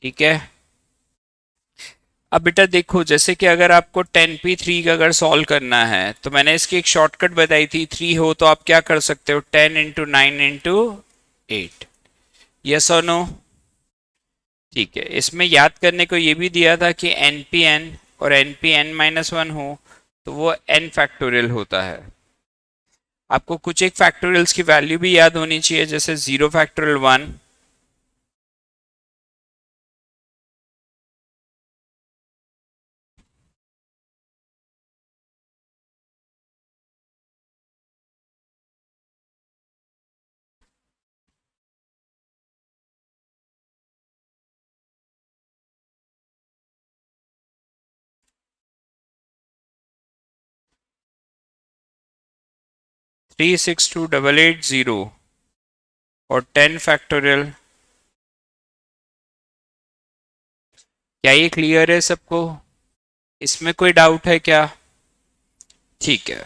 ठीक है। अब बेटा देखो, जैसे कि अगर आपको 10p3 का अगर सॉल्व करना है तो मैंने इसकी एक शॉर्टकट बताई थी, 3 हो तो आप क्या कर सकते हो, 10 × 9 × 8। यस और नो? ठीक है, इसमें याद करने को ये भी दिया था कि npn और npn-1 हो तो वो n फैक्टोरियल होता है। आपको कुछ एक फैक्टोरियल्स की वैल्यू भी याद होनी चाहिए, जैसे 0 फैक्टोरियल 1, 362,880 और 10 फैक्टोरियल। क्या ये क्लियर है सबको? इसमें कोई डाउट है क्या? ठीक है,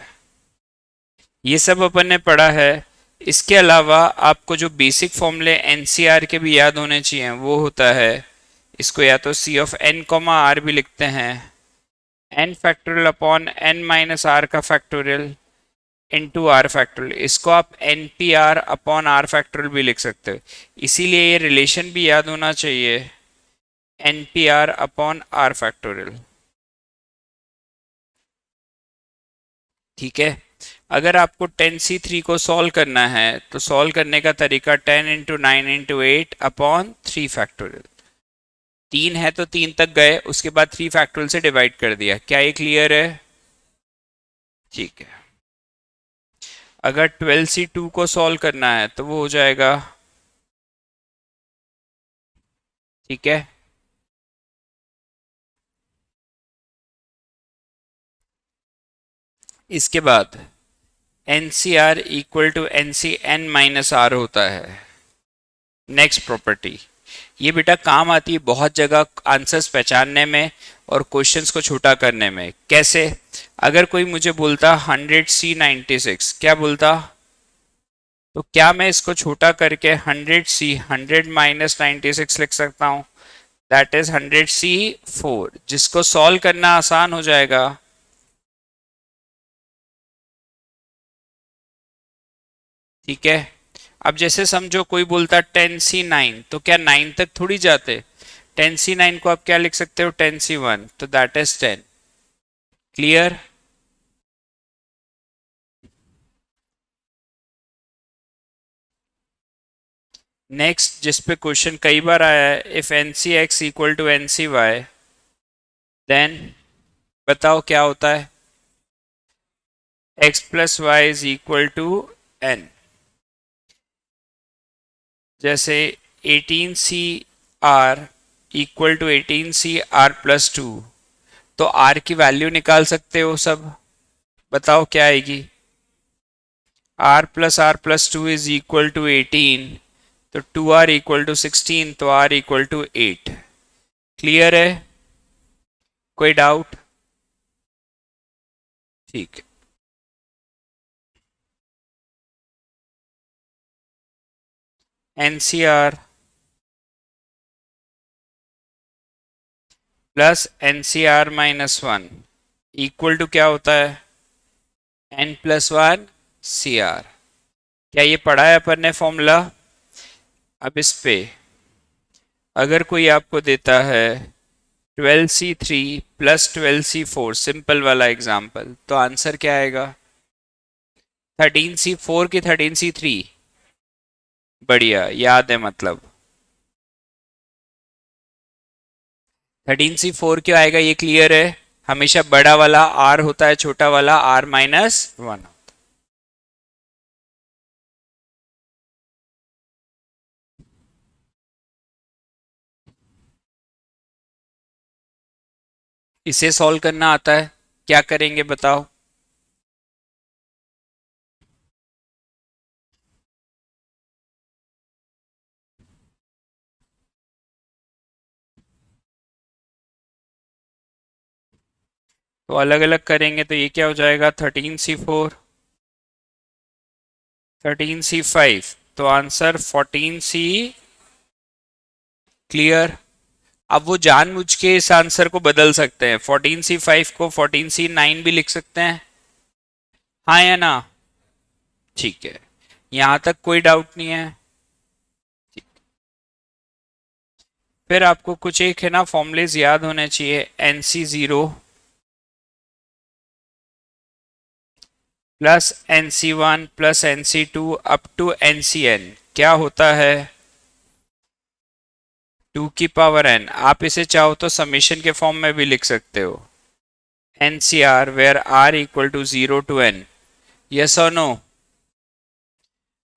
ये सब अपन ने पढ़ा है। इसके अलावा आपको जो बेसिक फॉर्मूले एनसीआर के भी याद होने चाहिए वो होता है, इसको या तो C of n comma r भी लिखते हैं, n factorial upon n minus r का फैक्टोरियल इनटू आर फैक्टोरियल। इसको आप n P r upon r factorial भी लिख सकते हो, इसीलिए ये रिलेशन भी याद होना चाहिए, n P r upon r factorial. ठीक है। अगर आपको 10c3 को सॉल्व करना है तो सॉल्व करने का तरीका 10 × 9 × 8 अपॉन 3 फैक्टोरियल। 3 है तो 3 तक गए, उसके बाद 3 फैक्टोरियल से डिवाइड कर दिया। क्या ये क्लियर है? ठीक है। अगर 12c2 को सॉल्व करना है तो वो हो जाएगा, ठीक है, इसके बाद n C r equal to n C n minus r होता है। नेक्स्ट प्रॉपर्टी, ये बेटा काम आती है बहुत जगह आंसर्स पहचानने में और क्वेश्चंस को छोटा करने में। कैसे? अगर कोई मुझे बोलता 100C96, क्या बोलता, तो क्या मैं इसको छोटा करके 100C 100 - 96 लिख सकता हूँ? दैट इज 100C4, जिसको सॉल्व करना आसान हो जाएगा। ठीक है। अब जैसे समझो कोई बोलता 10C9, तो क्या 9 तक थोड़ी जाते, 10C9 को आप क्या लिख सकते हो, 10C1, तो दैट इज 10। क्लियर? नेक्स्ट जिस पे क्वेश्चन कई बार आया है, if n C x equal to n C y, then बताओ क्या होता है, x plus y is equal to n. जैसे 18C इक्वल टू 18C+2, तो आर की वैल्यू निकाल सकते हो सब, बताओ क्या आएगी, r+r+2 इज इक्वल टू 18, तो 2r इक्वल टू 16, तो r इक्वल टू 8। क्लियर है? कोई डाउट? ठीक है। NCR plus NCR-1 equal to क्या होता है, n+1 CR। क्या ये पढ़ा है अपन ने फॉर्मूला? अब इस पे अगर कोई आपको देता है 12C3 प्लस 12C4, सिंपल वाला एग्जाम्पल, तो आंसर क्या आएगा, 13C4 की 13C3? बढ़िया याद है, मतलब 13C4 क्यों आएगा ये क्लियर है? हमेशा बड़ा वाला R होता है, छोटा वाला R-1। इसे सॉल्व करना आता है, क्या करेंगे बताओ? तो अलग अलग करेंगे तो ये क्या हो जाएगा, 13C4, 13C5, तो आंसर 14C। क्लियर? अब वो जानबूझ के इस आंसर को बदल सकते हैं, 14C5 को 14C9 भी लिख सकते हैं, हाँ या ना? ठीक है, यहां तक कोई डाउट नहीं है। फिर आपको कुछ एक है ना फॉर्मूलेज याद होने चाहिए, NC0 plus NC1 plus NC2 up to NCN क्या होता है? 2 की पावर n। आप इसे चाहो तो समीशन के फॉर्म में भी लिख सकते हो, NCR where R equal to 0 to n। Yes और नो?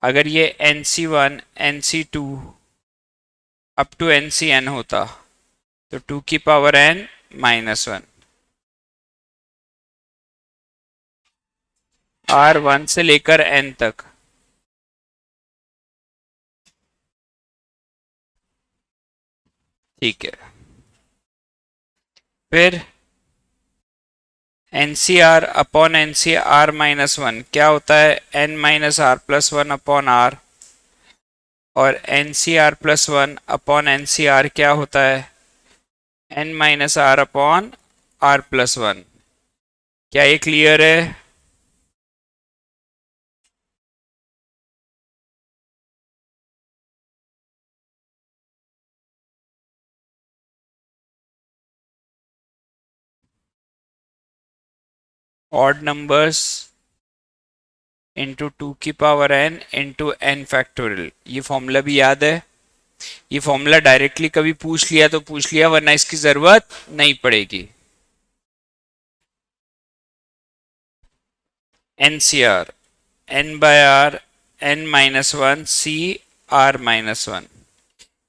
अगर ये NC1 NC2 up to NCN होता तो 2 की पावर n-1, R1 से लेकर n तक। ठीक है, फिर NCR अपॉन NCR-1 क्या होता है? n-r+1 upon r। और NCR+1 अपॉन NCR क्या होता है? n-r upon r+1। क्या ये क्लियर है? ऑड नंबर्स इंटू 2 की power n into n factorial, ये फॉर्मूला भी याद है? ये फॉर्मूला डायरेक्टली कभी पूछ लिया तो पूछ लिया, वरना इसकी जरूरत नहीं पड़ेगी। NCR n/r n-1 CR-1,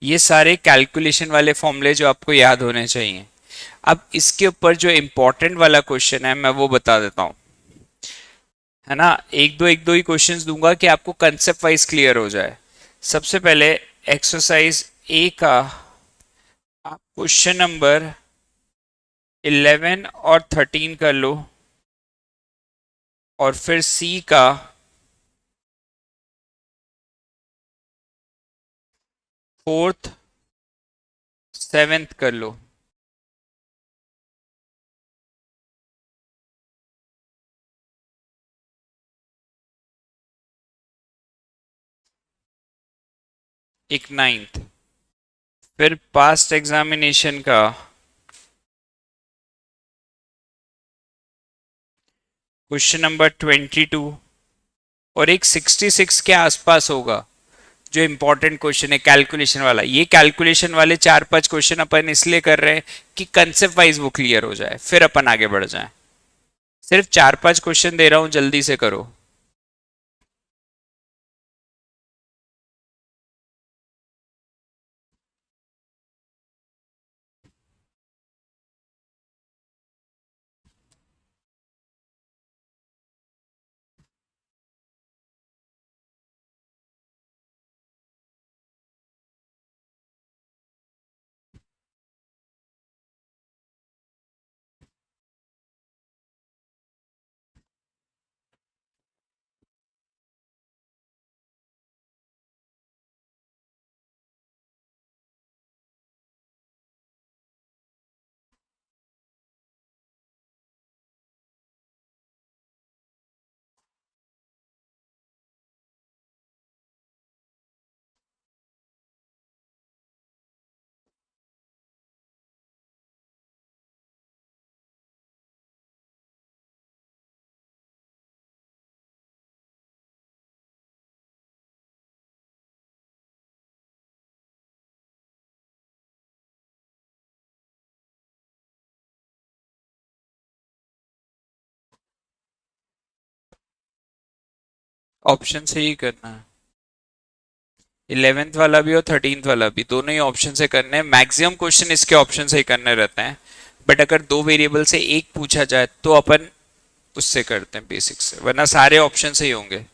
ये सारे कैलकुलेशन वाले फॉर्मूले जो आपको याद होने चाहिए। अब इसके ऊपर जो इंपॉर्टेंट वाला क्वेश्चन है मैं वो बता देता हूं, है ना? एक दो ही क्वेश्चंस दूंगा कि आपको कंसेप्ट वाइज क्लियर हो जाए। सबसे पहले एक्सरसाइज ए का आप क्वेश्चन नंबर 11 और 13 कर लो, और फिर सी का 4th 7th कर लो। एक 9th, फिर पास्ट एग्जामिनेशन का क्वेश्चन नंबर 22, और एक 66 के आसपास होगा जो इंपॉर्टेंट क्वेश्चन है कैलकुलेशन वाला। ये कैलकुलेशन वाले 4-5 क्वेश्चन अपन इसलिए कर रहे हैं कि कंसेप्ट वाइज वो क्लियर हो जाए, फिर अपन आगे बढ़ जाए। सिर्फ 4-5 क्वेश्चन दे रहा हूं, जल्दी से करो। ऑप्शन से ही करना है, 11th वाला भी और 13th वाला भी, दोनों ही ऑप्शन से करने हैं। मैक्सिमम क्वेश्चन इसके ऑप्शन से ही करने रहते हैं, बट अगर दो वेरिएबल से एक पूछा जाए तो अपन उससे करते हैं बेसिक से, वरना सारे ऑप्शन से ही होंगे।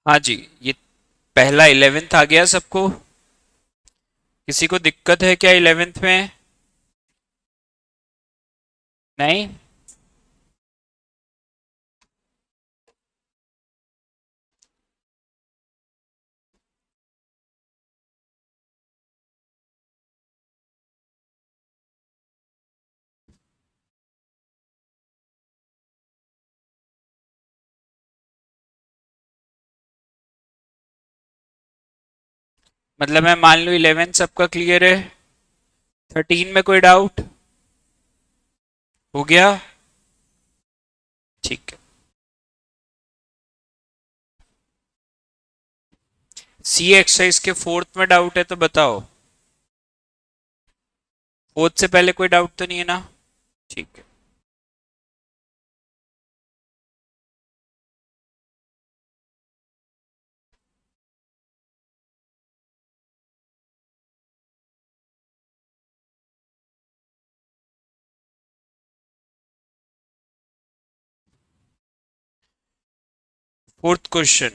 हाँ जी, ये पहला 11th आ गया सबको। किसी को दिक्कत है क्या 11th में? नहीं। मतलब मैं मान लूँ 11th सबका क्लियर है, 13 में कोई डाउट? हो गया? ठीक है। सी एक्सरसाइज के फोर्थ में डाउट है तो बताओ। फोर्थ से पहले कोई डाउट तो नहीं है ना? ठीक है। Fourth question.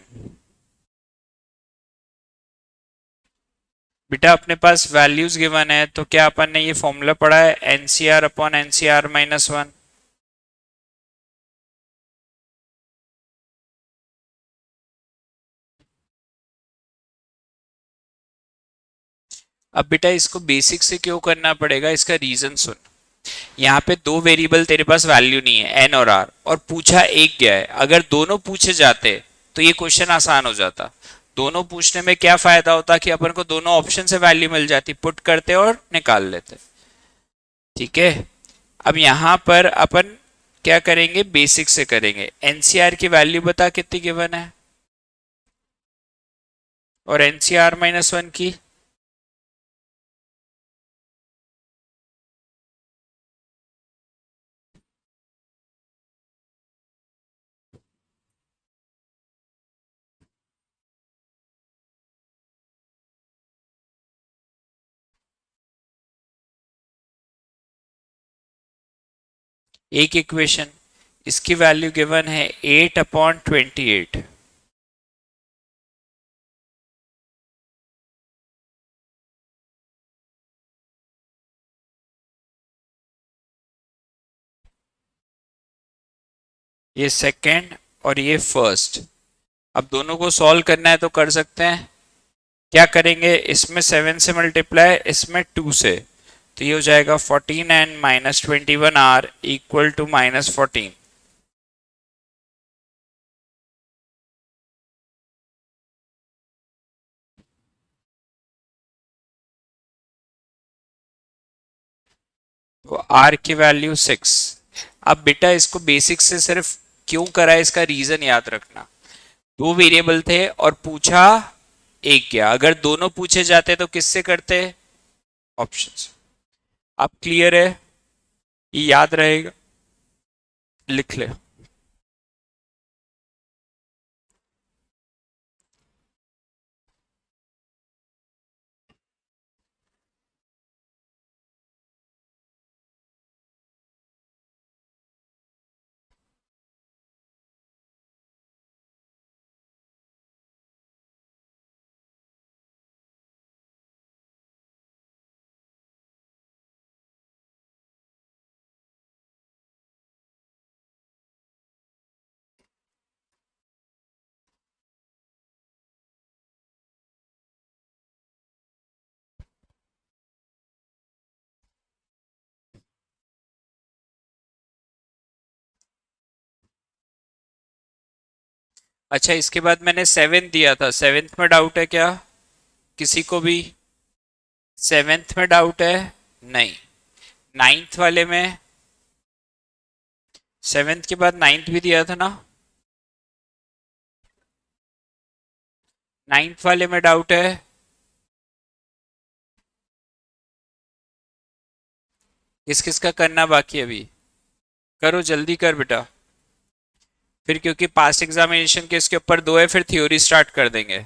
बेटा अपने पास वैल्यूज गिवन है तो क्या अपन ने ये फॉर्मूला पढ़ा है, NCR upon NCR minus one? अब बेटा इसको बेसिक से क्यों करना पड़ेगा, इसका रीजन सुन। यहाँ पे दो वेरिएबल तेरे पास वैल्यू नहीं है, एन और आर, और पूछा एक गया है। अगर दोनों पूछे जाते तो ये क्वेश्चन आसान हो जाता। दोनों पूछने में क्या फायदा होता कि अपन को दोनों ऑप्शन से वैल्यू मिल जाती, पुट करते और निकाल लेते। ठीक है। अब यहां पर अपन क्या करेंगे, बेसिक से करेंगे। एनसीआर की वैल्यू बता कितनी गिवन है, और एनसीआर माइनस वन की? एक इक्वेशन, इसकी वैल्यू गिवन है 8/28। ये सेकंड और ये फर्स्ट। अब दोनों को सॉल्व करना है तो कर सकते हैं। क्या करेंगे, इसमें 7 से मल्टीप्लाई, इसमें 2 से, तो ये हो जाएगा 14 एंड -21 आर इक्वल टू -14। तो आर की वैल्यू 6। अब बेटा इसको बेसिक से सिर्फ क्यों करा है, इसका रीजन याद रखना। दो वेरिएबल थे और पूछा एक क्या, अगर दोनों पूछे जाते तो किससे करते, ऑप्शंस। अब क्लियर है, ये याद रहेगा, लिख ले। अच्छा, इसके बाद मैंने 7 दिया था, 7th में डाउट है क्या किसी को भी? 7th में डाउट है? नहीं। 9th वाले में? 7th के बाद 9th भी दिया था ना? 9th वाले में डाउट है? किस किस का करना बाकी है अभी? करो जल्दी कर बेटा, फिर क्योंकि पास्ट एग्जामिनेशन के इसके ऊपर दो है, फिर थ्योरी स्टार्ट कर देंगे।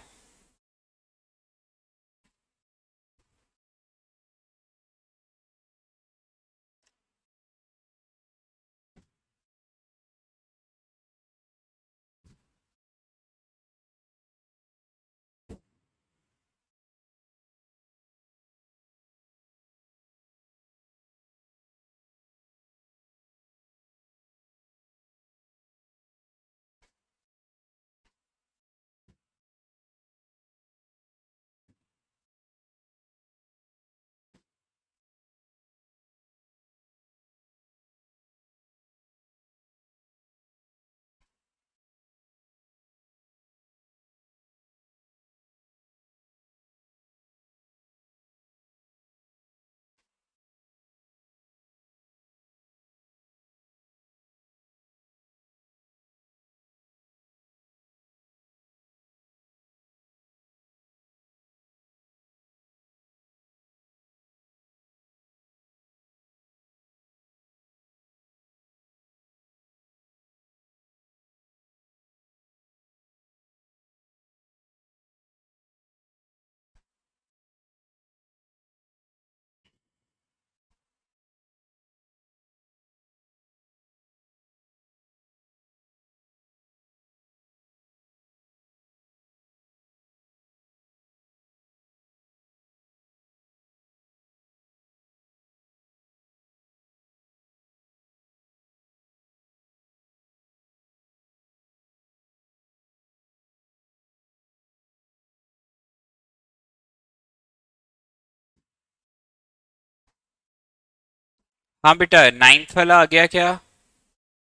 हाँ बेटा, नाइन्थ वाला आ गया क्या?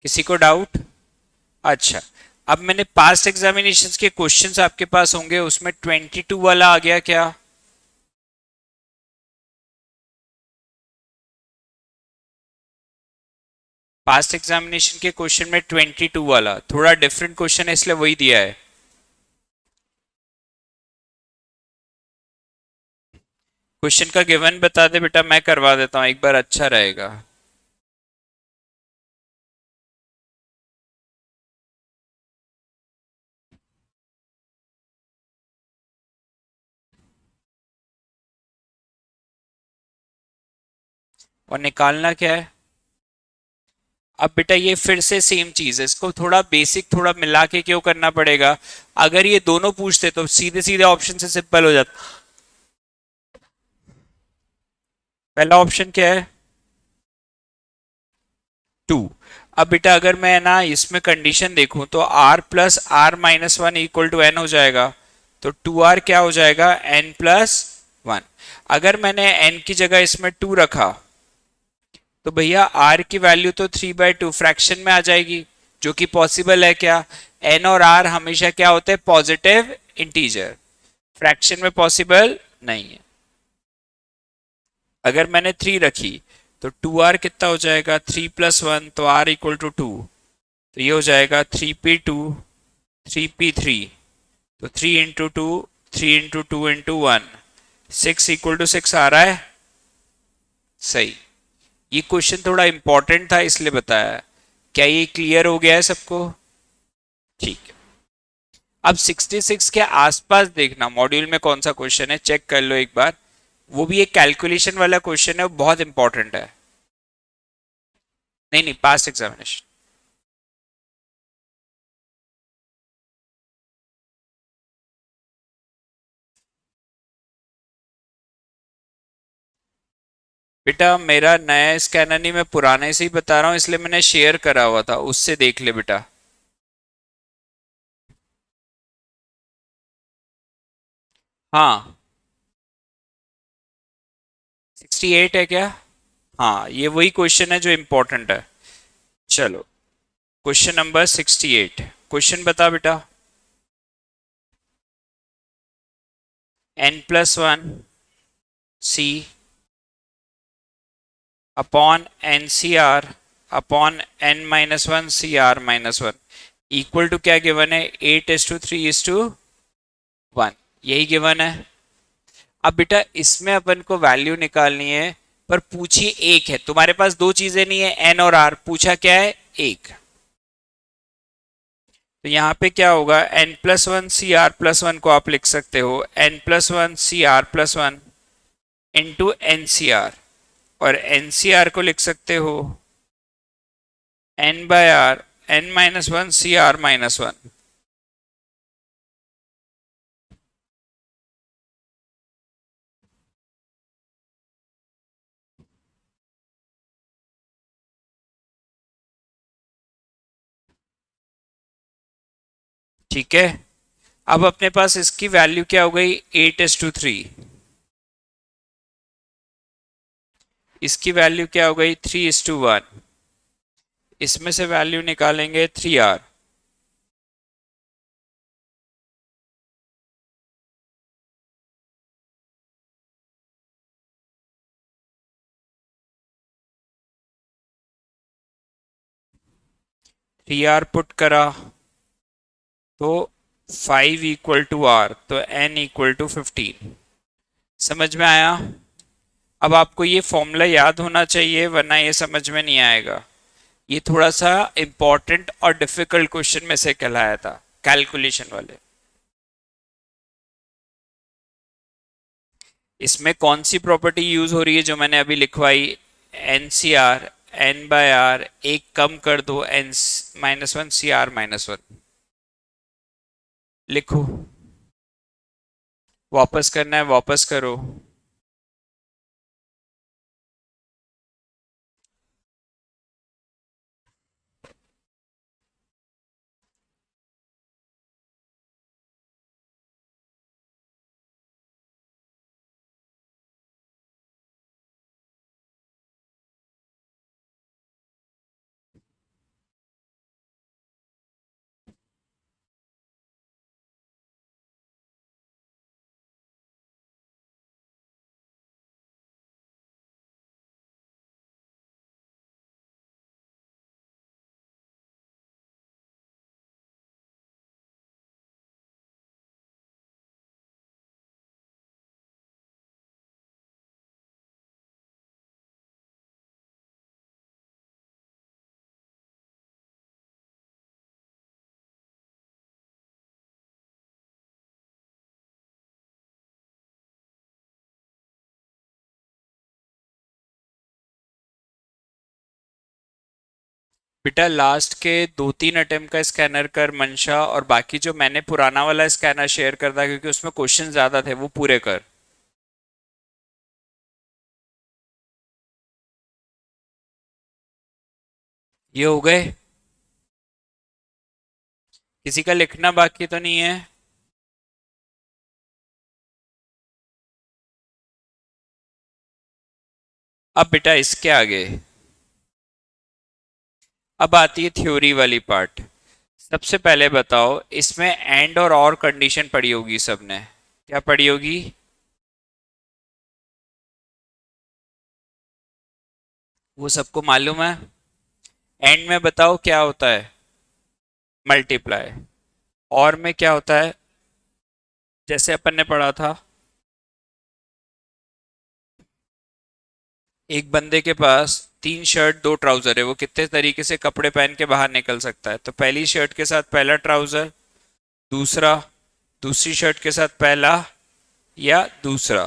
किसी को डाउट? अच्छा, अब मैंने पास्ट एग्जामिनेशंस के क्वेश्चंस आपके पास होंगे, उसमें 22 वाला आ गया क्या? पास्ट एग्जामिनेशन के क्वेश्चन में 22 वाला थोड़ा डिफरेंट क्वेश्चन है, इसलिए वही दिया है। क्वेश्चन का गिवन बता दे बेटा, मैं करवा देता हूँ एक बार, अच्छा रहेगा। और निकालना क्या है? अब बेटा ये फिर से सेम चीज है, इसको थोड़ा बेसिक थोड़ा मिला के क्यों करना पड़ेगा? अगर ये दोनों पूछते तो सीधे सीधे ऑप्शन से सिंपल हो जाता। पहला ऑप्शन क्या है? 2। अब बेटा अगर मैं ना इसमें कंडीशन देखूं तो r+r-1 इक्वल टू n हो जाएगा, तो 2r क्या हो जाएगा? n+1। अगर मैंने n की जगह इसमें 2 रखा तो भैया r की वैल्यू तो 3/2 फ्रैक्शन में आ जाएगी, जो कि पॉसिबल है क्या? n और r हमेशा क्या होते हैं? Positive integer. फ्रैक्शन में पॉसिबल नहीं है। अगर मैंने 3 रखी तो 2r कितना हो जाएगा? 3+1, तो r इक्वल टू 2, तो ये हो जाएगा 3p2 3p3, तो 3 × 2 3 × 2 × 1 6 इक्वल टू 6 आ रहा है। सही। ये क्वेश्चन थोड़ा इंपॉर्टेंट था इसलिए बताया। क्या ये क्लियर हो गया है सबको? ठीक है। अब 66 के आसपास देखना मॉड्यूल में कौन सा क्वेश्चन है, चेक कर लो एक बार। वो भी एक कैलकुलेशन वाला क्वेश्चन है, वो बहुत इंपॉर्टेंट है। नहीं नहीं, पास्ट एग्जामिनेशन। बेटा मेरा नया स्कैनर नहीं, मैं पुराने से ही बता रहा हूँ, इसलिए मैंने शेयर करा हुआ था, उससे देख ले बेटा। हाँ। 68 है क्या? हाँ, ये वही क्वेश्चन है जो इंपॉर्टेंट है। चलो, क्वेश्चन नंबर 68। क्वेश्चन बता बेटा। n+1 c upon NCR upon n-1 CR-1 equal to क्या गिवन है? 8:3:1, यही गिवन है। अब बेटा इसमें अपन को वैल्यू निकालनी है, पर पूछी एक है, तुम्हारे पास दो चीजें नहीं है n और r, पूछा क्या है? एक। तो यहाँ पे क्या होगा? n+1 CR+1 को आप लिख सकते हो n+1 CR+1 इंटू NCR, और NCR को लिख सकते हो n/r n-1 CR-1। ठीक है। अब अपने पास इसकी वैल्यू क्या हो गई? 8:3। इसकी वैल्यू क्या हो गई? 3:1। इसमें से वैल्यू निकालेंगे 3r। 3r पुट करा तो 5 इक्वल टू r, तो n इक्वल टू 15। समझ में आया? अब आपको ये फॉर्मूला याद होना चाहिए, वरना ये समझ में नहीं आएगा। ये थोड़ा सा इंपॉर्टेंट और डिफिकल्ट क्वेश्चन में से कहलाया था, कैलकुलेशन वाले। इसमें कौन सी प्रॉपर्टी यूज हो रही है जो मैंने अभी लिखवाई? NCR n/r, एक कम कर दो n-1 CR-1। लिखो। वापस करना है, वापस करो। बेटा लास्ट के 2-3 अटेम्प्ट का स्कैनर कर मंशा, और बाकी जो मैंने पुराना वाला स्कैनर शेयर कर था क्योंकि उसमें क्वेश्चन ज्यादा थे वो पूरे कर। ये हो गए? किसी का लिखना बाकी तो नहीं है? अब बेटा इसके आगे अब आती है थ्योरी वाली पार्ट। सबसे पहले बताओ, इसमें एंड और कंडीशन पढ़ी होगी सबने। क्या पढ़ी होगी? वो सबको मालूम है। एंड में बताओ क्या होता है? मल्टीप्लाई। और में क्या होता है? जैसे अपन ने पढ़ा था, एक बंदे के पास 3 शर्ट 2 ट्राउजर है, वो कितने तरीके से कपड़े पहन के बाहर निकल सकता है? तो पहली शर्ट के साथ पहला ट्राउजर, दूसरा, दूसरी शर्ट के साथ पहला या दूसरा,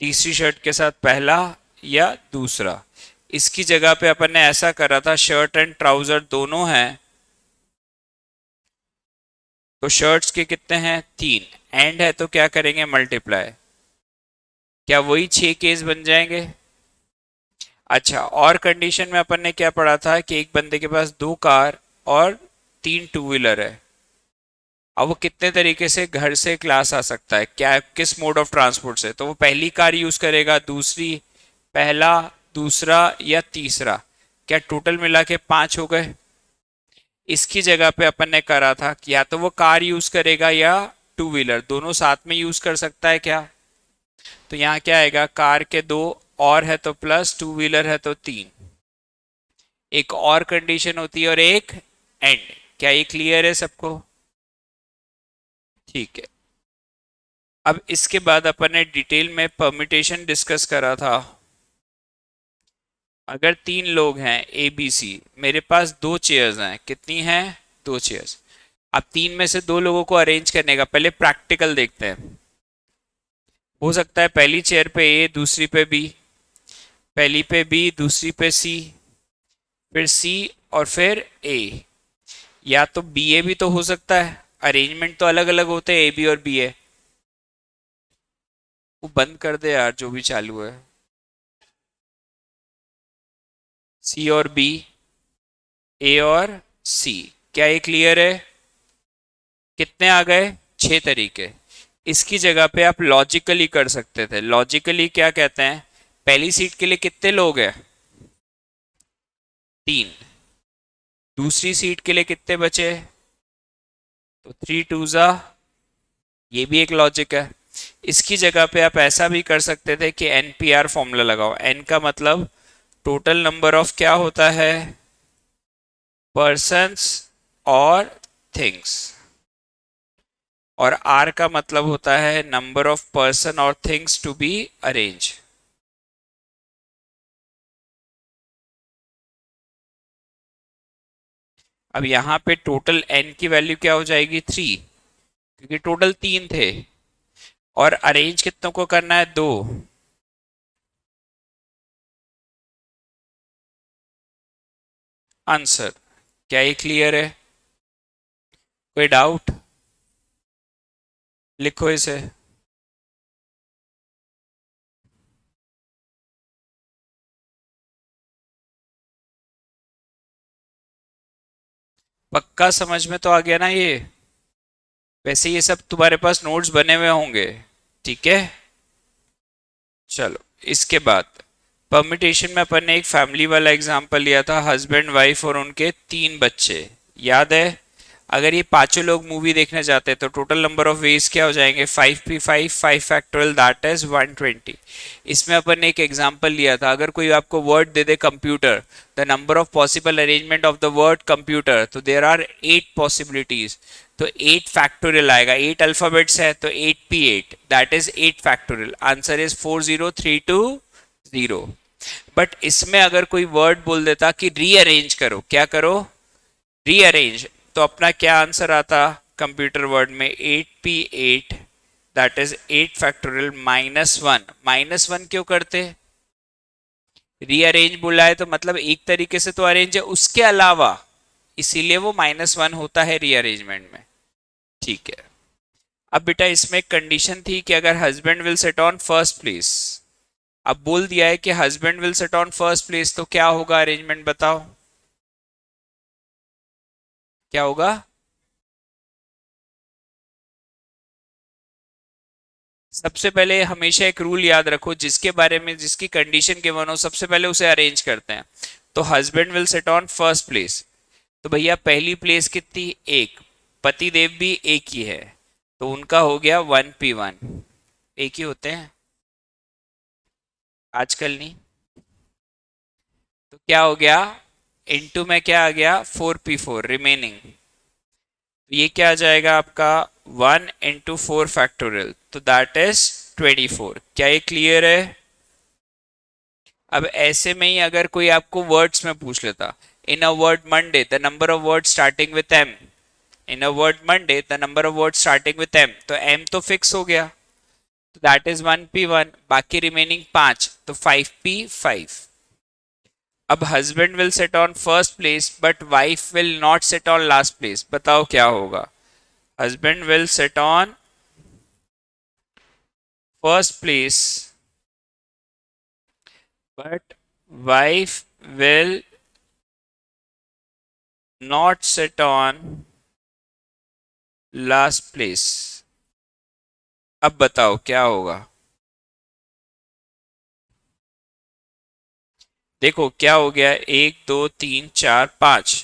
तीसरी शर्ट के साथ पहला या दूसरा। इसकी जगह पे अपन ने ऐसा करा था, शर्ट एंड ट्राउजर दोनों हैं, तो शर्ट्स के कितने हैं? 3। एंड है तो क्या करेंगे? मल्टीप्लाई। क्या वही 6 केस बन जाएंगे? अच्छा, और कंडीशन में अपन ने क्या पढ़ा था कि एक बंदे के पास 2 कार और 3 टू व्हीलर है। अब वो कितने तरीके से घर से क्लास आ सकता है, क्या किस मोड ऑफ ट्रांसपोर्ट से? तो वो पहली कार यूज करेगा, दूसरी, पहला, दूसरा या तीसरा। क्या टोटल मिला के 5 हो गए? इसकी जगह पे अपन ने करा था कि या तो वो कार यूज करेगा या 2 व्हीलर, दोनों साथ में यूज कर सकता है क्या? तो यहाँ क्या आएगा? कार के 2 और है तो प्लस, 2 व्हीलर है तो 3। एक और कंडीशन होती है और एक एंड। क्या ये क्लियर है सबको? ठीक है। अब इसके बाद अपन ने डिटेल में परमिटेशन डिस्कस करा था। अगर 3 लोग हैं ए बी सी, मेरे पास 2 चेयर्स हैं, कितनी हैं? 2 चेयर्स। अब 3 में से 2 लोगों को अरेंज करने का पहले प्रैक्टिकल देखते हैं। हो सकता है पहली चेयर पे ए, दूसरी पे बी, पहली पे बी, दूसरी पे सी, फिर सी और फिर ए। या तो बी ए भी तो हो सकता है, अरेंजमेंट तो अलग अलग होते हैं ए बी और बी ए। वो बंद कर दे यार जो भी चालू है। सी और बी, ए और सी। क्या ये क्लियर है? कितने आ गए? 6 तरीके। इसकी जगह पे आप लॉजिकली कर सकते थे। लॉजिकली क्या कहते हैं? पहली सीट के लिए कितने लोग हैं? 3। दूसरी सीट के लिए कितने बचे? तो 3 टू ज़ा, ये भी एक लॉजिक है। इसकी जगह पे आप ऐसा भी कर सकते थे कि एनपीआर फॉर्मूला लगाओ। एन का मतलब टोटल नंबर ऑफ क्या होता है? पर्सन्स और थिंग्स। और आर का मतलब होता है नंबर ऑफ पर्सन और थिंग्स टू बी अरेंज। अब यहाँ पे टोटल एन की वैल्यू क्या हो जाएगी? 3, क्योंकि टोटल 3 थे। और अरेंज कितनों को करना है? 2। आंसर। क्या ये क्लियर है? कोई डाउट? लिखो इसे। पक्का समझ में तो आ गया ना ये? वैसे ये सब तुम्हारे पास नोट्स बने हुए होंगे, ठीक है? चलो, इसके बाद परमिटेशन में अपन ने एक फैमिली वाला एग्जांपल लिया था, हस्बैंड वाइफ और उनके 3 बच्चे। याद है? अगर ये पांचों लोग मूवी देखने जाते हैं तो टोटल नंबर ऑफ वेज क्या हो जाएंगे? 5p5, 5 factorial, that is 120। इसमें अपन ने एक एग्जांपल लिया था, अगर कोई आपको word they they computer, the number of possible arrangement of the word computer, तो देर आर 8 पॉसिबिलिटीज। तो 8 फैक्टोरियल आएगा। 8 अल्फाबेट्स है तो 8p8, that is 8 factorial. Answer is 40320। But इसमें अगर कोई वर्ड बोल देता कि रीअरेंज करो, क्या करो? रीअरेंज, तो अपना क्या आंसर आता कंप्यूटर वर्ड में? 8p8, that is 8 factorial -1। -1 क्यों करते? रीअरेंज बोला है तो मतलब एक तरीके से तो अरेंज है, उसके अलावा, इसीलिए वो -1 होता है रीअरेंजमेंट में। ठीक है। अब बेटा इसमें एक कंडीशन थी कि अगर husband will sit on first place, अब बोल दिया है कि husband will sit on first place, तो क्या होगा अरेंजमेंट बताओ, क्या होगा? सबसे पहले हमेशा एक रूल याद रखो, जिसके बारे में जिसकी कंडीशन गिवन हो सबसे पहले उसे अरेंज करते हैं। तो husband will sit on first place, तो भैया पहली प्लेस कितनी, एक, पति देव भी एक ही है, तो उनका हो गया 1P1, एक ही होते हैं आजकल नहीं। तो क्या हो गया, इनटू में क्या आ गया, 4P4 रिमेनिंग, तो ये क्या आ जाएगा आपका 1 × 4 फैक्टोरियल, तो दैट इज 24। क्या ये क्लियर है? अब ऐसे में ही अगर कोई आपको वर्ड्स में पूछ लेता, in a word Monday the number of word starting with M, in a word Monday the number of word starting with M, तो एम तो फिक्स हो गया, तो दैट इज 1P1, बाकी रिमेनिंग 5, तो 5P5। अब husband will sit on first place but wife will not sit on last place, बताओ क्या होगा? Husband will sit on first place but wife will not sit on last place। अब बताओ क्या होगा? देखो क्या हो गया, 1 2 3 4 5,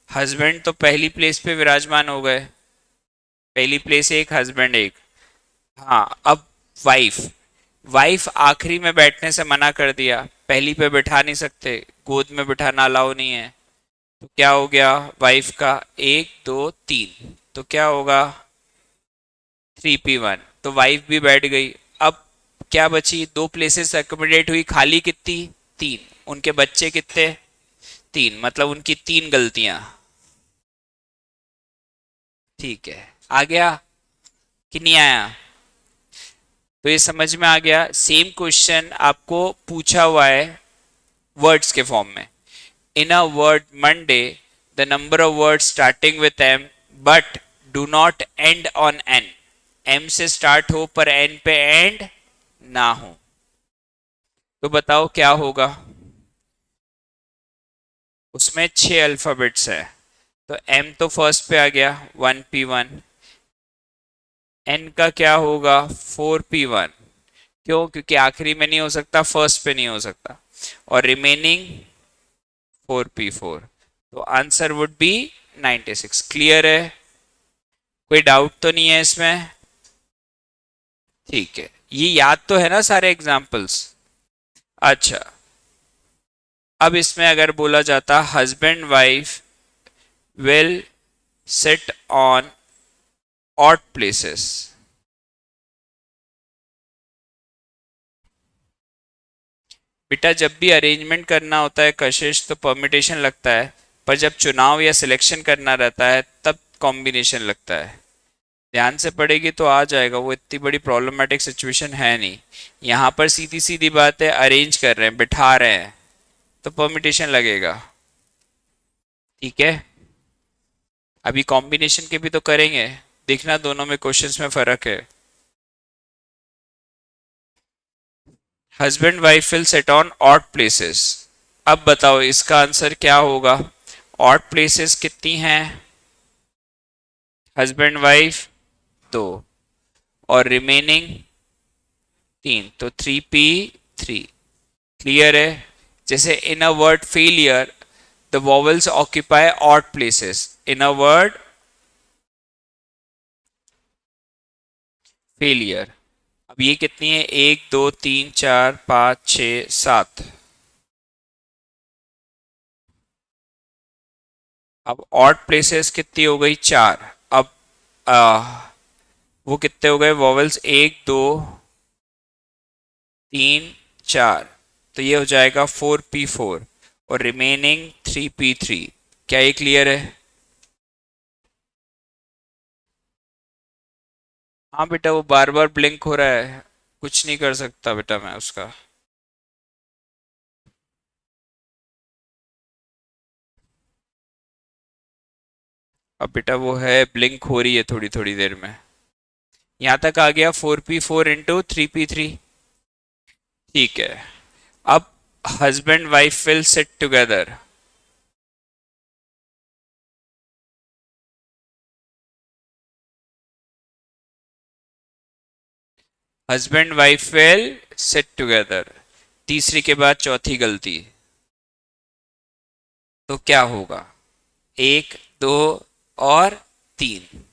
हस्बैंड तो पहली प्लेस पे विराजमान हो गए, पहली प्लेस एक, हस्बैंड एक। हाँ, अब वाइफ, वाइफ आखिरी में बैठने से मना कर दिया, पहली पे बैठा नहीं सकते, गोद में बिठाना अलाउ नहीं है, तो क्या हो गया वाइफ का, 1 2 3, तो क्या होगा 3P1, तो वाइफ भी बैठ गई। अब क्या बची, दो प्लेसेस अकोमोडेट हुई, खाली कितनी, तीन, उनके बच्चे कितने, तीन, मतलब उनकी तीन गलतियां। ठीक है, आ गया कि नहीं आया? तो ये समझ में आ गया। सेम क्वेश्चन आपको पूछा हुआ है वर्ड्स के फॉर्म में, in a word Monday the number of words starting with M but do not end on N, M से स्टार्ट हो पर एन पे एंड ना हो, तो बताओ क्या होगा? उसमें 6 अल्फाबेट्स है, तो एम तो फर्स्ट पे आ गया 1P1, एन का क्या होगा 4P1, क्यों? क्योंकि आखिरी में नहीं हो सकता, फर्स्ट पे नहीं हो सकता, और रिमेनिंग 4P4, तो आंसर वुड बी 96। क्लियर है? कोई डाउट तो नहीं है इसमें? ठीक है, ये याद तो है ना सारे एग्जाम्पल्स? अच्छा, अब इसमें अगर बोला जाता husband wife will sit on odd places, बेटा जब भी अरेंजमेंट करना होता है कशिश तो परमिटेशन लगता है, पर जब चुनाव या सिलेक्शन करना रहता है तब कॉम्बिनेशन लगता है। ध्यान से पढ़ेगी तो आ जाएगा, वो इतनी बड़ी प्रॉब्लमेटिक सिचुएशन है नहीं। यहाँ पर सीधी सीधी बात है, अरेंज कर रहे हैं, बिठा रहे हैं, तो परमिटेशन लगेगा। ठीक है, अभी कॉम्बिनेशन के भी तो करेंगे, देखना दोनों में क्वेश्चंस में फर्क है। Husband wife will set on odd places, अब बताओ इसका आंसर क्या होगा? ऑड प्लेसेस कितनी हैं? हस्बैंड वाइफ दो, और रिमेनिंग तीन, तो 3P3। क्लियर है? जैसे in a word failure the vowels occupy odd places, in a word failure. अब ये कितनी है, 1 2 3 4 5 6 7, अब ऑड प्लेसेस कितनी हो गई, चार। अब वो कितने हो गए वॉवल्स, 1 2 3 4, तो ये हो जाएगा 4P4 और रिमेनिंग 3P3। क्या ये क्लियर है? हाँ बेटा, वो बार बार ब्लिंक हो रहा है, कुछ नहीं कर सकता बेटा मैं उसका। अब बेटा वो है ब्लिंक हो रही है थोड़ी थोड़ी देर में। यहां तक आ गया 4p4 into 3p3। ठीक है। अब husband wife will sit together. Husband wife will sit together, तीसरी के बाद चौथी गलती। तो क्या होगा? एक, दो और तीन।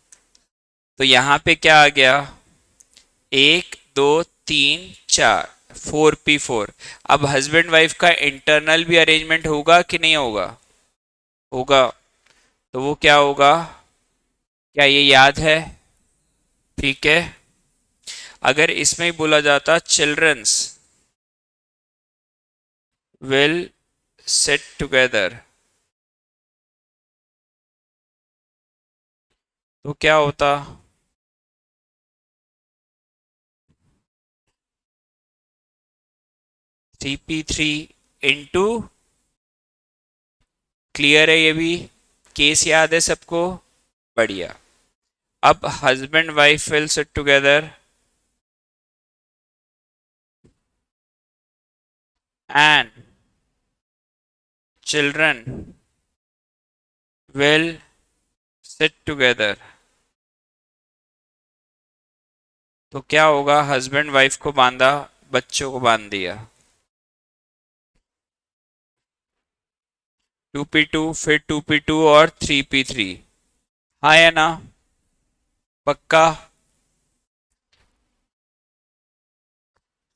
तो यहां पे क्या आ गया? एक, दो, तीन, चार, 4p4। अब हस्बैंड वाइफ का इंटरनल भी अरेंजमेंट होगा कि नहीं होगा? होगा। तो वो क्या होगा? क्या ये याद है? ठीक है। अगर इसमें ही बोला जाता चिल्ड्रंस विल सिट टुगेदर, तो क्या होता? 3p3 इंटू, क्लियर है ये भी? केस याद है सबको? बढ़िया। अब husband wife will sit together and children will sit together. तो क्या होगा? हस्बैंड वाइफ को बांधा, बच्चों को बांध दिया। 2p2 फिर 2p2 और 3p3। हाँ या ना? पक्का?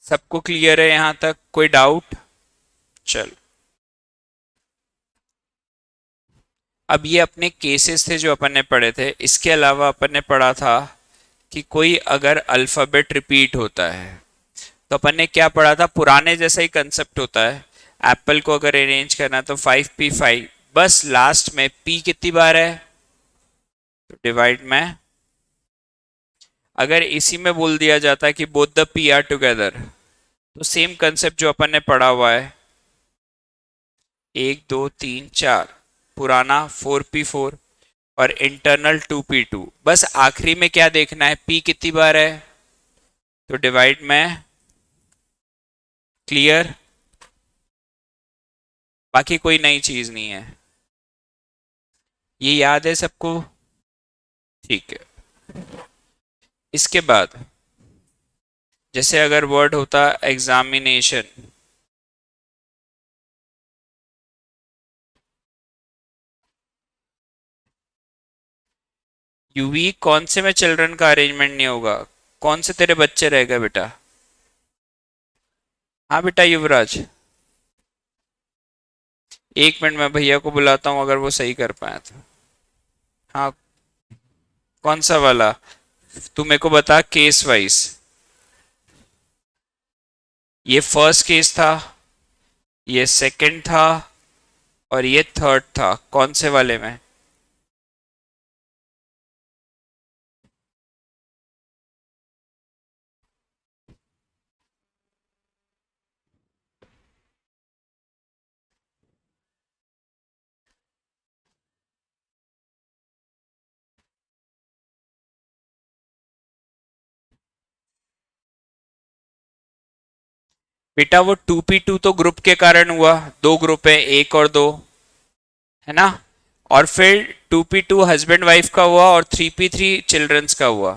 सबको क्लियर है यहां तक? कोई डाउट? चल, अब ये अपने केसेस थे जो अपन ने पढ़े थे। इसके अलावा अपन ने पढ़ा था कि कोई अगर अल्फाबेट रिपीट होता है तो अपन ने क्या पढ़ा था? पुराने जैसा ही कंसेप्ट होता है। एप्पल को अगर अरेंज करना तो 5p5, बस लास्ट में p कितनी बार है तो डिवाइड में। अगर इसी में बोल दिया जाता है कि both the p are together, तो सेम कंसेप्ट जो अपन ने पढ़ा हुआ है, एक, दो, तीन, चार, पुराना 4p4 और इंटरनल 2p2, बस आखिरी में क्या देखना है? p कितनी बार है तो डिवाइड में। क्लियर? बाकी कोई नई चीज नहीं है। ये याद है सबको? ठीक है। इसके बाद जैसे अगर वर्ड होता एग्जामिनेशन, यूवी कौन से में चिल्ड्रन का अरेंजमेंट नहीं होगा? कौन से तेरे बच्चे रहेगा बेटा? हाँ बेटा युवराज, एक मिनट में भैया को बुलाता हूँ अगर वो सही कर पाया तो। हाँ, कौन सा वाला? तू मेरे को बता केस वाइज। ये फर्स्ट केस था, ये सेकंड था और ये थर्ड था। कौन से वाले में? बेटा वो 2p2 तो ग्रुप के कारण हुआ, दो ग्रुप है, एक और दो, है ना? और फिर 2p2 हस्बैंड वाइफ का हुआ और 3p3 चिल्ड्रंस का हुआ।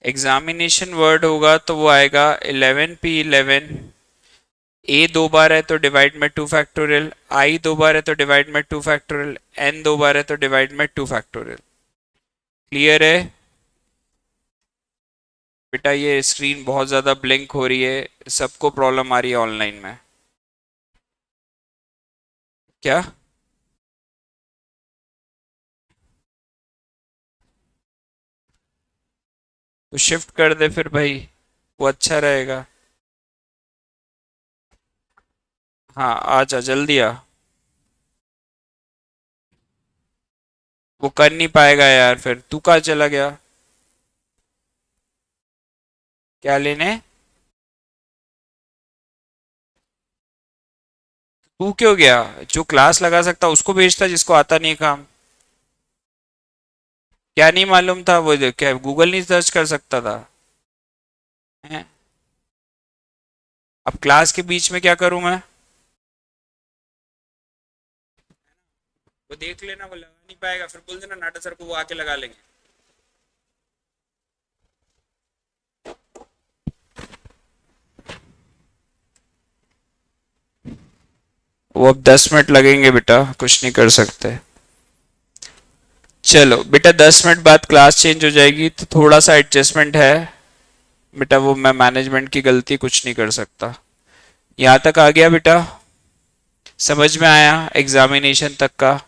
एग्जामिनेशन वर्ड होगा तो वो आएगा 11p11। ए दो बार है तो डिवाइड में 2 फैक्टोरियल, आई दो बार है तो डिवाइड में 2 फैक्टोरियल, एन दो बार है तो डिवाइड में 2 फैक्टोरियल। क्लियर है? बेटा ये स्क्रीन बहुत ज्यादा ब्लिंक हो रही है, सबको प्रॉब्लम आ रही है ऑनलाइन में। क्या? तो शिफ्ट कर दे फिर भाई, वो अच्छा रहेगा। हाँ आ जा, जल्दी आ। वो कर नहीं पाएगा यार, फिर तू कहाँ चला गया? क्या लेने? तू क्यों गया? जो क्लास लगा सकता उसको भेजता, जिसको आता नहीं काम। क्या नहीं मालूम था वो? क्या गूगल नहीं सर्च कर सकता था? हैं? अब क्लास के बीच में क्या करूं मैं? वो देख लेना, वो लगा नहीं पाएगा, फिर बोल देना नाटा सर को, वो आके लगा लेंगे। वो अब 10 मिनट लगेंगे बेटा, कुछ नहीं कर सकते। चलो बेटा, 10 मिनट बाद क्लास चेंज हो जाएगी, तो थोड़ा सा एडजस्टमेंट है बेटा, वो मैं मैनेजमेंट की गलती, कुछ नहीं कर सकता। यहाँ तक आ गया बेटा? समझ में आया एग्जामिनेशन तक का?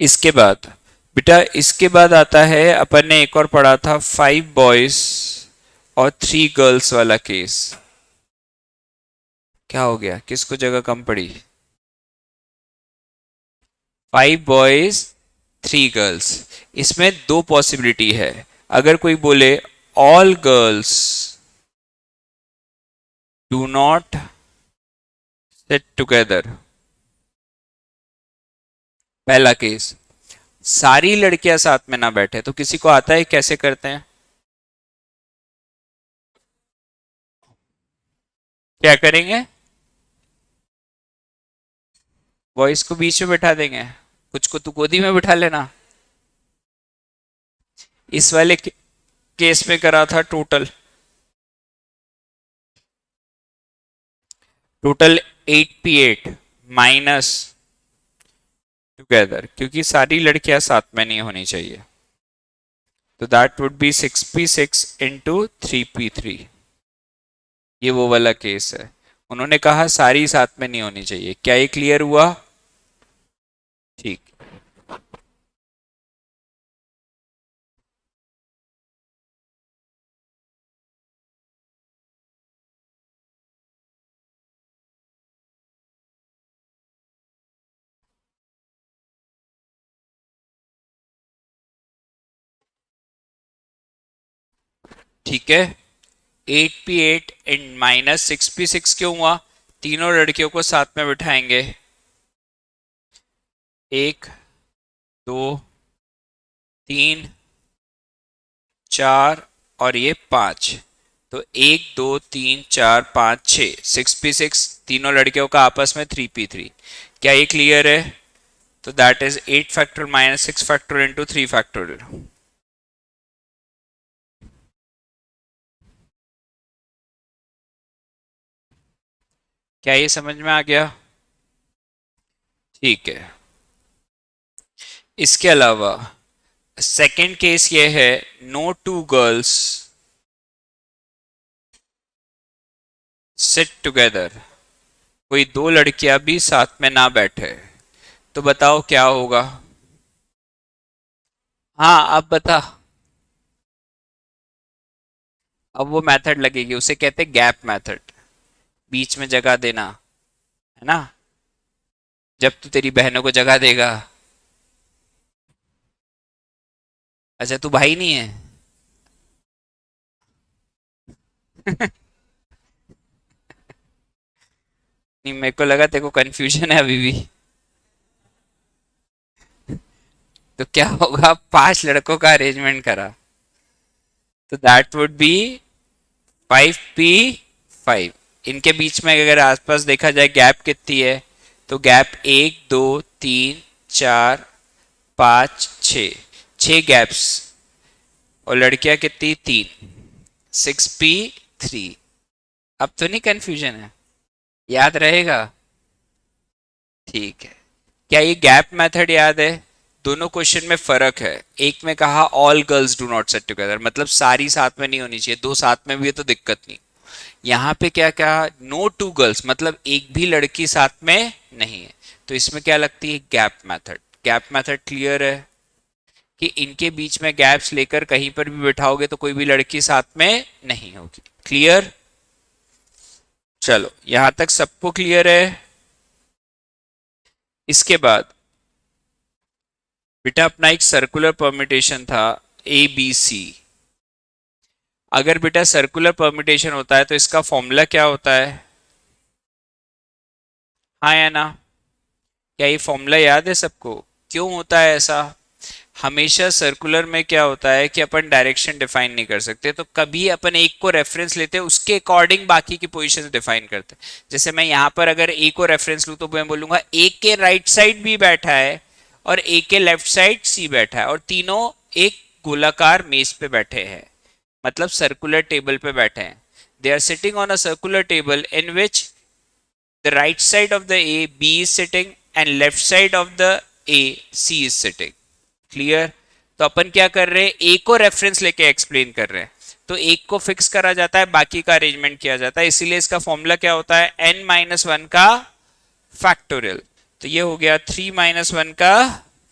इसके बाद बेटा, इसके बाद आता है, अपन ने एक और पढ़ा था 5 बॉयज और 3 गर्ल्स वाला केस। क्या हो गया, किसको जगह कम पड़ी? 5 बॉयज 3 गर्ल्स, इसमें दो पॉसिबिलिटी है। अगर कोई बोले all girls do not sit together, पहला केस। सारी लड़कियां साथ में ना बैठे, तो किसी को आता है कैसे करते हैं? क्या करेंगे? बॉयज को बीच में बैठा देंगे, कुछ को तू गोदी में बिठा लेना। इस वाले केस में करा था टोटल 8p8 माइनस टुगेदर, क्योंकि सारी लड़कियां साथ में नहीं होनी चाहिए, तो that would be 6p6 into 3p3। ये वो वाला केस है। उन्होंने कहा सारी साथ में नहीं होनी चाहिए। क्या ये क्लियर हुआ? ठीक। ठीक है, 8p8 इन माइनस 6p6 क्यों हुआ? तीनों लड़कियों को साथ में बिठाएंगे, 1 2 3 4 और ये 5, तो 1 2 3 4 5 6, 6p6, तीनों लड़कियों का आपस में 3p3। क्या ये क्लियर है? तो that is 8 factorial minus 6 factorial into 3 factorial. क्या ये समझ में आ गया? ठीक है। इसके अलावा सेकंड केस ये है, no two girls sit together, कोई दो लड़कियां भी साथ में ना बैठे, तो बताओ क्या होगा? हाँ, अब बता। अब वो मेथड लगेगी, उसे कहते हैं गैप मेथड, बीच में जगह देना, है ना? जब तू तेरी बहनों को जगह देगा। अच्छा, तू भाई नहीं है? नहीं, मेरे को लगा तेरे को कंफ्यूजन है अभी भी। तो क्या होगा, 5 लड़कों का अरेंजमेंट करा, तो दैट वुड बी 5p5। इनके बीच में अगर आसपास देखा जाए गैप कितनी है, तो गैप 1 2 3 4 5 6, 6 गैप्स, और लड़कियां कितनी? 3, 6p3। अब तो नहीं कंफ्यूजन है? याद रहेगा? ठीक है। क्या ये गैप मेथड याद है? दोनों क्वेश्चन में फर्क है। एक में कहा all girls do not sit together, मतलब सारी साथ में नहीं होनी चाहिए, दो साथ में भी है तो दिक्कत नहीं। यहाँ पे क्या कहा, नो टू गर्ल्स, मतलब एक भी लड़की साथ में नहीं है, तो इसमें क्या लगती है, gap method. Gap method clear है कि इनके बीच में गैप्स लेकर कहीं पर भी बैठाओगे तो कोई भी लड़की साथ में नहीं होगी। क्लियर? चलो, यहां तक सबको क्लियर है? इसके बाद बेटा अपना एक सर्कुलर परम्यूटेशन था ए बी सी। अगर बेटा सर्कुलर परम्यूटेशन होता है तो इसका फॉर्मूला क्या होता है? हाँ या ना? क्या ये फॉर्मूला याद है सबको? क्यों होता है ऐसा? हमेशा सर्कुलर में क्या होता है कि अपन डायरेक्शन डिफाइन नहीं कर सकते, तो कभी अपन एक को रेफरेंस लेते हैं, उसके अकॉर्डिंग बाकी की पोजीशन डिफाइन करते हैं। जैसे मैं यहाँ पर अगर ए को रेफरेंस लूँ तो मैं बोलूंगा ए के राइट साइड बी बैठा है और ए के लेफ्ट साइड सी बैठा है और तीनों एक गोलाकार मेज पे बैठे हैं, मतलब सर्कुलर टेबल पे बैठे हैं। They are sitting on a circular table in which the right side of the A B is sitting and left side of the A C is sitting. Clear? तो अपन क्या कर रहे हैं, ए को रेफरेंस लेके एक्सप्लेन कर रहे हैं, तो एक को फिक्स करा जाता है, बाकी का अरेंजमेंट किया जाता है। इसीलिए इसका फॉर्मूला क्या होता है, n माइनस वन का फैक्टोरियल। तो ये हो गया 3 माइनस वन का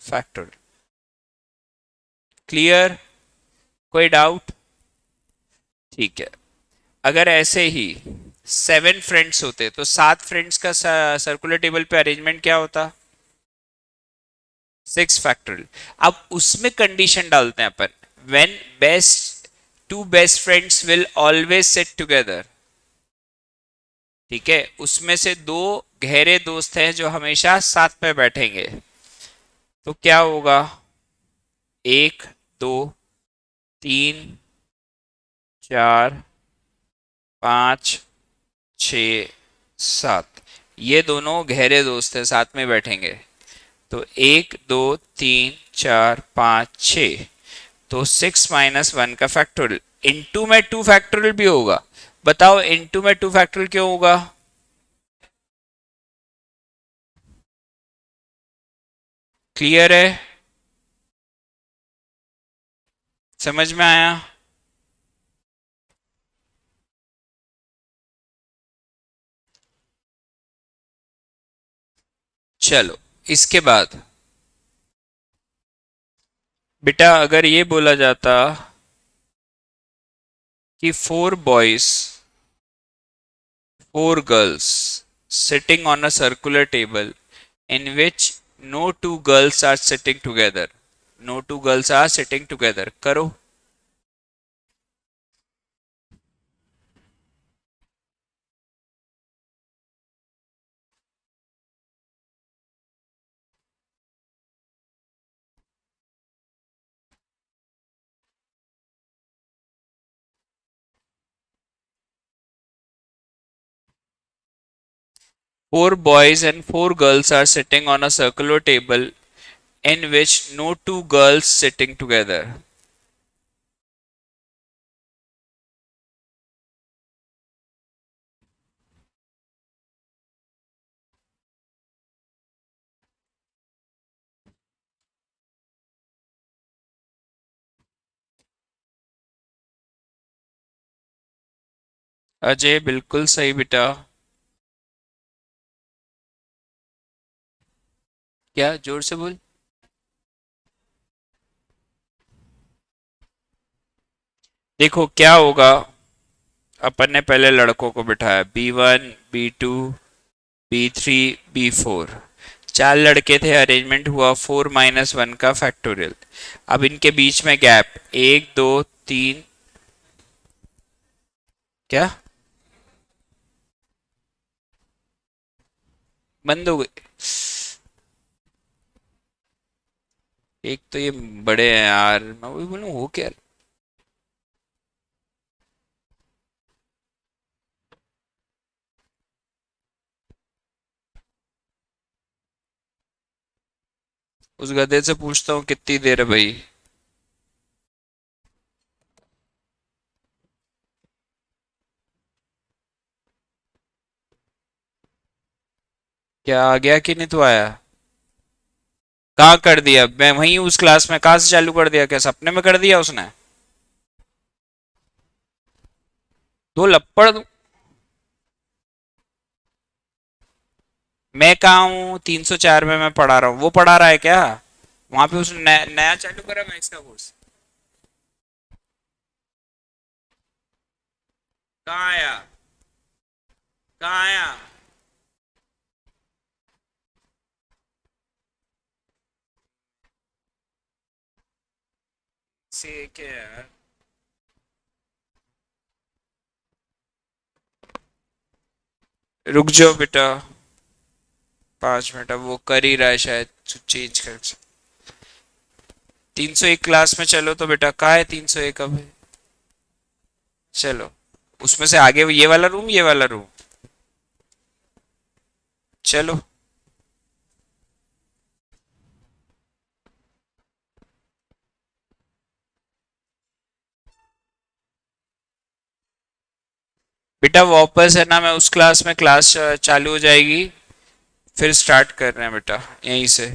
फैक्टोरियल। क्लियर? कोई डाउट? ठीक है। अगर ऐसे ही 7 फ्रेंड्स होते तो 7 फ्रेंड्स का सर्कुलर टेबल पे अरेंजमेंट क्या होता? 6 फैक्टोरियल। अब उसमें कंडीशन डालते हैं अपन, when best two best friends will always sit together. ठीक है, उसमें से दो गहरे दोस्त हैं जो हमेशा साथ में बैठेंगे, तो क्या होगा? 1 2 3 4 5 6 7, ये दोनों गहरे दोस्त हैं, साथ में बैठेंगे। तो 1 2 3 4 5 6, तो 6 माइनस वन का फैक्टोरियल इनटू में 2 फैक्टोरियल भी होगा। बताओ इनटू में 2 फैक्टोरियल क्यों होगा? क्लियर है? समझ में आया? चलो, इसके बाद बेटा अगर ये बोला जाता कि 4 boys 4 girls sitting on a circular table in which no two girls are sitting together, no two girls are sitting together, करो। Four boys and 4 girls are sitting on a circular table in which no two girls sitting together. Ajay बिल्कुल सही बेटा। क्या, जोर से बोल। देखो क्या होगा, अपन ने पहले लड़कों को बिठाया B1 B2 B3 B4, 4 लड़के थे, अरेंजमेंट हुआ 4 माइनस वन का फैक्टोरियल। अब इनके बीच में गैप 1 2 3, क्या बंद हो गई? एक तो ये बड़े हैं यार, मैं वही बोलूं हो क्या। उस गधे से पूछता हूँ कितनी देर है भाई। क्या आ गया कि नहीं तो आया? कहाँ कर दिया? मैं वहीं उस क्लास में, कहाँ से चालू कर दिया? क्या सपने में कर दिया उसने? दो लपड़ मैं कहाँ हूँ? 304 में मैं पढ़ा रहा हूँ, वो पढ़ा रहा है क्या? वहां पे उसने नया चालू करा मैथ्स का कोर्स। कहाँ आया? कहाँ आया? से एक है यार। रुक जाओ बेटा, 5 मिनट, अब वो कर ही रहा है शायद, चेंज कर। 301 क्लास में चलो तो बेटा, कहाँ है 301 अब? चलो, उसमें से आगे ये वाला रूम, ये वाला रूम, चलो। बेटा वापस है ना, मैं उस क्लास में, क्लास चालू हो जाएगी, फिर स्टार्ट कर रहे हैं बेटा यहीं से।